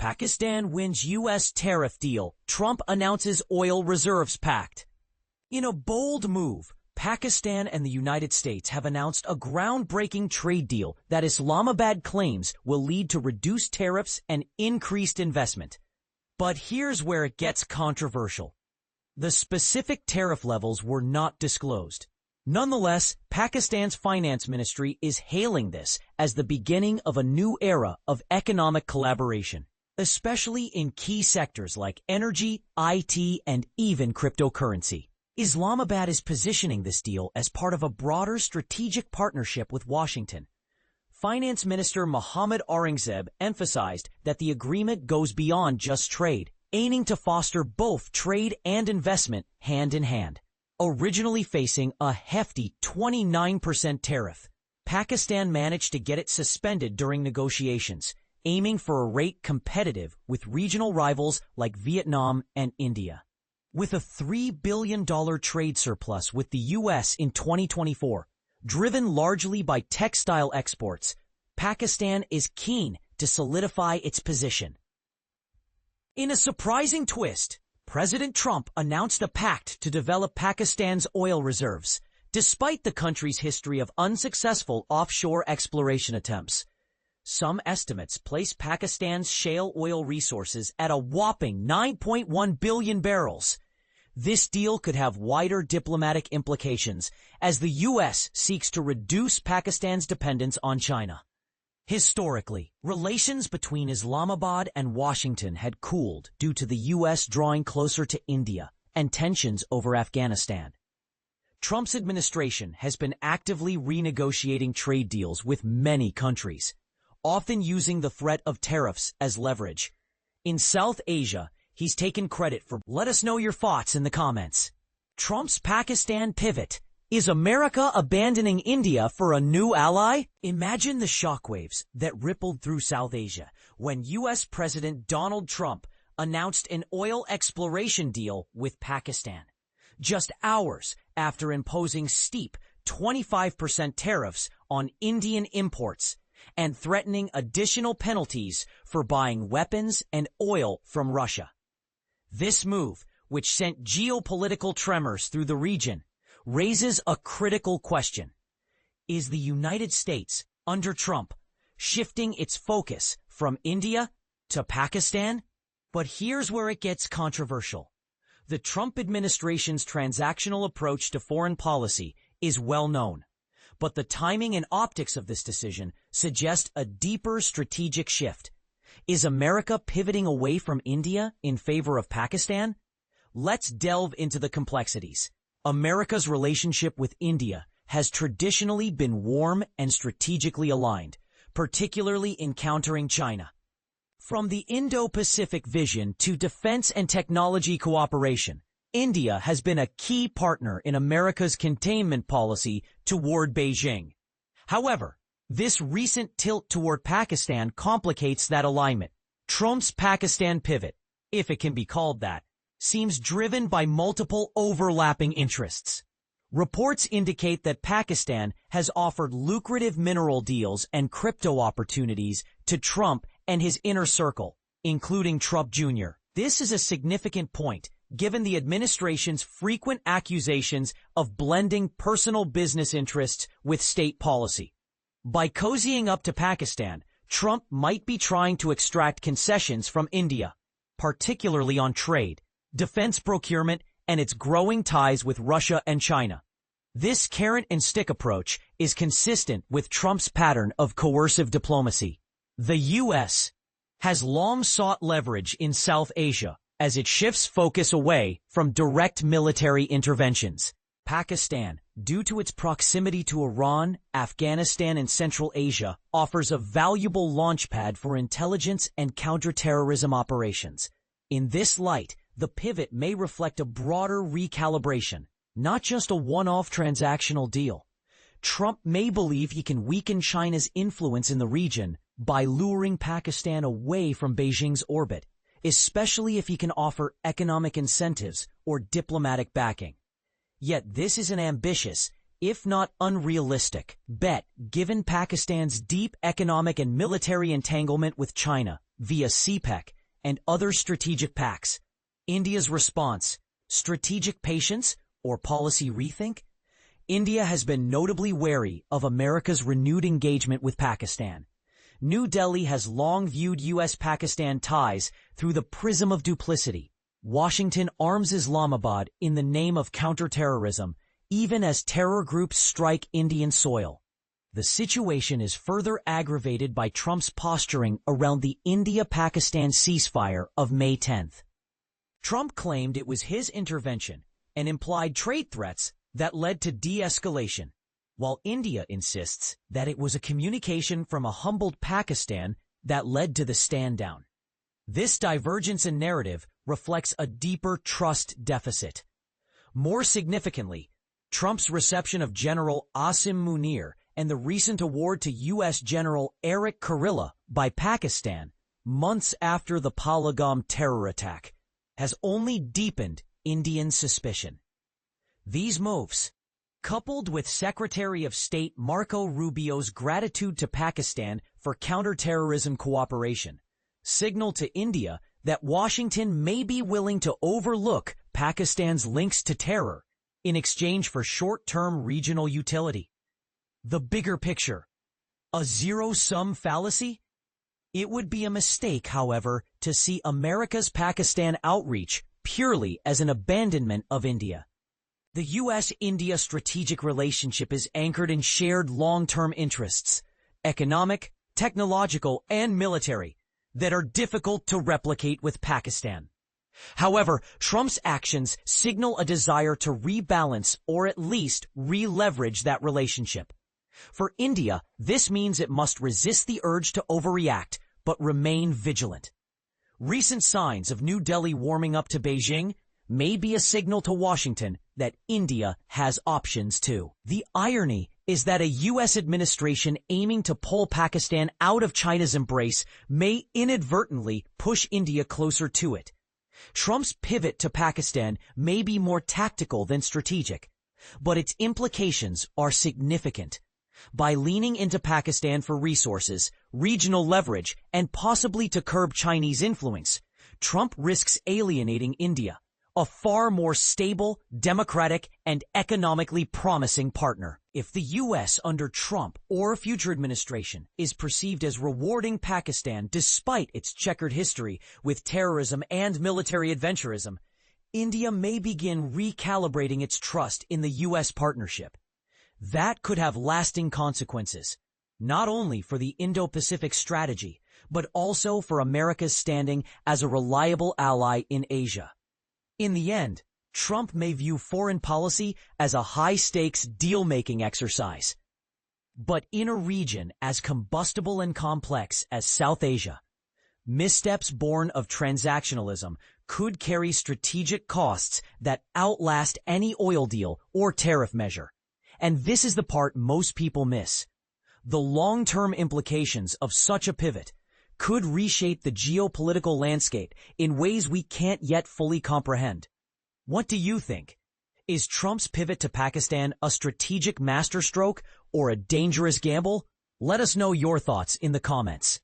Pakistan wins U.S. tariff deal. Trump announces oil reserves pact. In a bold move, Pakistan and the United States have announced a groundbreaking trade deal that Islamabad claims will lead to reduced tariffs and increased investment. But here's where it gets controversial. The specific tariff levels were not disclosed. Nonetheless, Pakistan's finance ministry is hailing this as the beginning of a new era of economic collaboration, especially in key sectors like energy, IT, and even cryptocurrency. Islamabad is positioning this deal as part of a broader strategic partnership with Washington. Finance Minister Mohammad Aurangzeb emphasized that the agreement goes beyond just trade, aiming to foster both trade and investment hand in hand. Originally facing a hefty 29% tariff, Pakistan managed to get it suspended during negotiations, aiming for a rate competitive with regional rivals like Vietnam and India. With a $3 billion trade surplus with the U.S. in 2024, driven largely by textile exports, Pakistan is keen to solidify its position. In a surprising twist, President Trump announced a pact to develop Pakistan's oil reserves, despite the country's history of unsuccessful offshore exploration attempts. Some estimates place Pakistan's shale oil resources at a whopping 9.1 billion barrels. This deal could have wider diplomatic implications as the U.S. seeks to reduce Pakistan's dependence on China. Historically, relations between Islamabad and Washington had cooled due to the U.S. drawing closer to India and tensions over Afghanistan. Trump's administration has been actively renegotiating trade deals with many countries, often using the threat of tariffs as leverage. In South Asia, he's taken credit for. Let us know your thoughts in the comments. Trump's Pakistan pivot. Is America abandoning India for a new ally? Imagine the shockwaves that rippled through South Asia when U.S. President Donald Trump announced an oil exploration deal with Pakistan, just hours after imposing steep 25% tariffs on Indian imports and threatening additional penalties for buying weapons and oil from Russia. This move, which sent geopolitical tremors through the region, raises a critical question. Is the United States, under Trump, shifting its focus from India to Pakistan? But here's where it gets controversial. The Trump administration's transactional approach to foreign policy is well known, but the timing and optics of this decision suggest a deeper strategic shift. Is America pivoting away from India in favor of Pakistan? Let's delve into the complexities. America's relationship with India has traditionally been warm and strategically aligned, particularly in countering China. From the Indo-Pacific vision to defense and technology cooperation, India has been a key partner in America's containment policy toward Beijing. However, this recent tilt toward Pakistan complicates that alignment. Trump's Pakistan pivot, if it can be called that, seems driven by multiple overlapping interests. Reports indicate that Pakistan has offered lucrative mineral deals and crypto opportunities to Trump and his inner circle, including Trump Jr. This is a significant point, given the administration's frequent accusations of blending personal business interests with state policy. By cozying up to Pakistan, Trump might be trying to extract concessions from India, particularly on trade, defense procurement, and its growing ties with Russia and China. This carrot-and-stick approach is consistent with Trump's pattern of coercive diplomacy. The U.S. has long sought leverage in South Asia as it shifts focus away from direct military interventions. Pakistan, due to its proximity to Iran, Afghanistan, and Central Asia, offers a valuable launchpad for intelligence and counterterrorism operations. In this light, the pivot may reflect a broader recalibration, not just a one-off transactional deal. Trump may believe he can weaken China's influence in the region by luring Pakistan away from Beijing's orbit, especially if he can offer economic incentives or diplomatic backing. Yet this is an ambitious, if not unrealistic, bet given Pakistan's deep economic and military entanglement with China, via CPEC and other strategic pacts. India's response: strategic patience or policy rethink? India has been notably wary of America's renewed engagement with Pakistan. New Delhi has long viewed U.S.-Pakistan ties through the prism of duplicity. Washington arms Islamabad in the name of counterterrorism, even as terror groups strike Indian soil. The situation is further aggravated by Trump's posturing around the India-Pakistan ceasefire of May 10th. Trump claimed it was his intervention and implied trade threats that led to de-escalation, while India insists that it was a communication from a humbled Pakistan that led to the stand-down. This divergence in narrative reflects a deeper trust deficit. More significantly, Trump's reception of General Asim Munir and the recent award to U.S. General Eric Kurilla by Pakistan, months after the Pahalgam terror attack, has only deepened Indian suspicion. These moves, coupled with Secretary of State Marco Rubio's gratitude to Pakistan for counterterrorism cooperation, signal to India that Washington may be willing to overlook Pakistan's links to terror in exchange for short-term regional utility. The bigger picture: a zero-sum fallacy? It would be a mistake, however, to see America's Pakistan outreach purely as an abandonment of India. The U.S.-India strategic relationship is anchored in shared long-term interests, economic, technological, and military, that are difficult to replicate with Pakistan. However, Trump's actions signal a desire to rebalance or at least re-leverage that relationship. For India, this means it must resist the urge to overreact, but remain vigilant. Recent signs of New Delhi warming up to Beijing may be a signal to Washington that India has options too. The irony is that a U.S. administration aiming to pull Pakistan out of China's embrace may inadvertently push India closer to it. Trump's pivot to Pakistan may be more tactical than strategic, but its implications are significant. By leaning into Pakistan for resources, regional leverage, and possibly to curb Chinese influence, Trump risks alienating India, a far more stable, democratic, and economically promising partner. If the U.S. under Trump or a future administration is perceived as rewarding Pakistan despite its checkered history with terrorism and military adventurism, India may begin recalibrating its trust in the U.S. partnership. That could have lasting consequences, not only for the Indo-Pacific strategy, but also for America's standing as a reliable ally in Asia. In the end, Trump may view foreign policy as a high-stakes deal-making exercise. But in a region as combustible and complex as South Asia, missteps born of transactionalism could carry strategic costs that outlast any oil deal or tariff measure. And this is the part most people miss. The long-term implications of such a pivot could reshape the geopolitical landscape in ways we can't yet fully comprehend. What do you think? Is Trump's pivot to Pakistan a strategic masterstroke or a dangerous gamble? Let us know your thoughts in the comments.